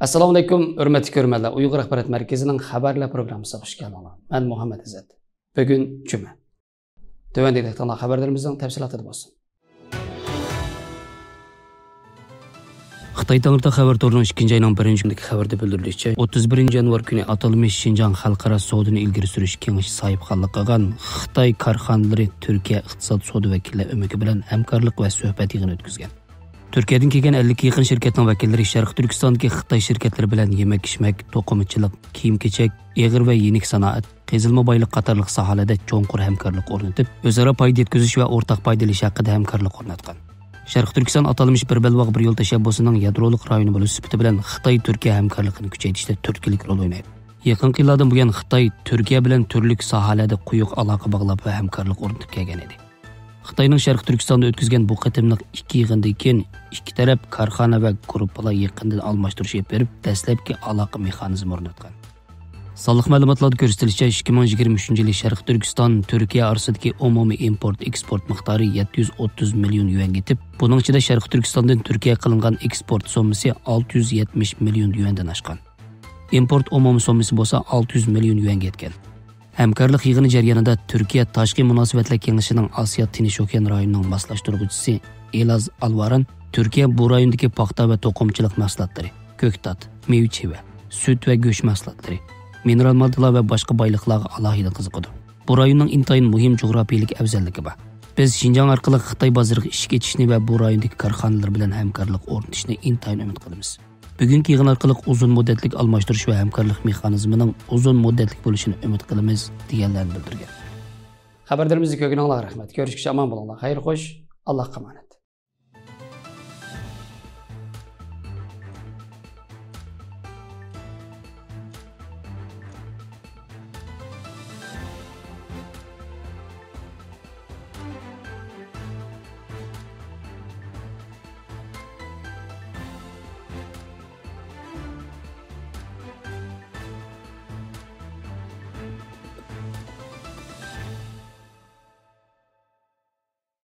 Assalomu alaykum, hurmatli ko'rmanlar. Uyg'ur axborot markazining xabarlar programmasiga xush keldinglar. Men Muhammad Izzat. Bugun juma. Tövəndəki xabarlarımızın təfsilatı bo'lsin. Xitoy Tangirtaq xabar torining 2-ayning 1-kundagi xabarda bildirilishicha, 31 yanvar kuni atalmış Şinjan xalqaro savdoni ilgari surish kengashi sohibxonlik qilgan Xitoy korxonalari Turkiya iqtisod savdo vakillari umumi bilan hamkorlik va suhbat yig'ini o'tkazgan. Türkiye'den kelgan 50 yaqin şirketning vakillari Sharq Turkistondagi Xitoy shirkatlari bilan yemak-ichmak, to'qimachilik, kiyim-kechak, eg'ir va yenik sanoat, qazilma boylik qatorliq sohalarda cho'nqur hamkorlik o'rnatib, o'zaro foyda yetkazish va o'rtaq foydalanish haqida hamkorlik o'rnatgan. Sharq Turkiston atalmış bir belbog' bir yo'l tashabbusining yadrolik rayoni bo'lish sifati bilan Xitoy Turkiya hamkorligini kuchaytirishda turtkilik rol o'ynaydi. Yaqin yillardan buyon Xitoy Turkiya bilan turli sohalarda quyuq aloqa bog'lab va hamkorlik o'rnatib kelgan edi. Xitoyning Sharq Turkistonda o'tkazgan bu qatimliq 2 yig'indan keyin ikki taraf korxona va gruppalar yaqindan almashtirish berib, dastlabki aloqa mexanizmi o'rnatgan. Sonliq ma'lumotlarda ko'rsatilishicha, 2023-yil Sharq Turkiston Turkiya orasidagi umumiy import-eksport miqdori 730 million yuan yetib, buning ichida Sharq Turkistondan Turkiya qilingan eksport summasi 670 million yuandan oshgan. Import umumiy summasi bo'lsa 600 million yuan yetgan. Hamkorlik yig'ini jarayonida Turkiya Tashqi munosabatlar kengashining Osiyo Tinch okean rayonining moslashtiruvchisi Elaz Alvaran Turkiya bu rayondagi paxta va to'qimchilik mahsulotlari, ko'ktat, meva-cheva, sut va go'sht mahsulotlari, mineral moddalar va boshqa boyliqlarga alohida qiziqadi. Bu rayonning intayin muhim jo'grafiyalik afzalligi bor. Biz Xinjiang orqali Xitoy bozoriga ishga ketishni va bu rayondagi korxonalar bilan hamkorlik o'rnatishni intayin umid qilamiz. Bugungi yig'in orqali uzun muddatlik almashtirish va hamkorlik mexanizmining uzun muddatlik bo'lishini umid qilamiz deganlarni bildirgan. Xabarlarimizni ko'rganingizga rahmat. Ko'rishguncha omon bo'linglar. Xayr xo'sh. Allohga emanet.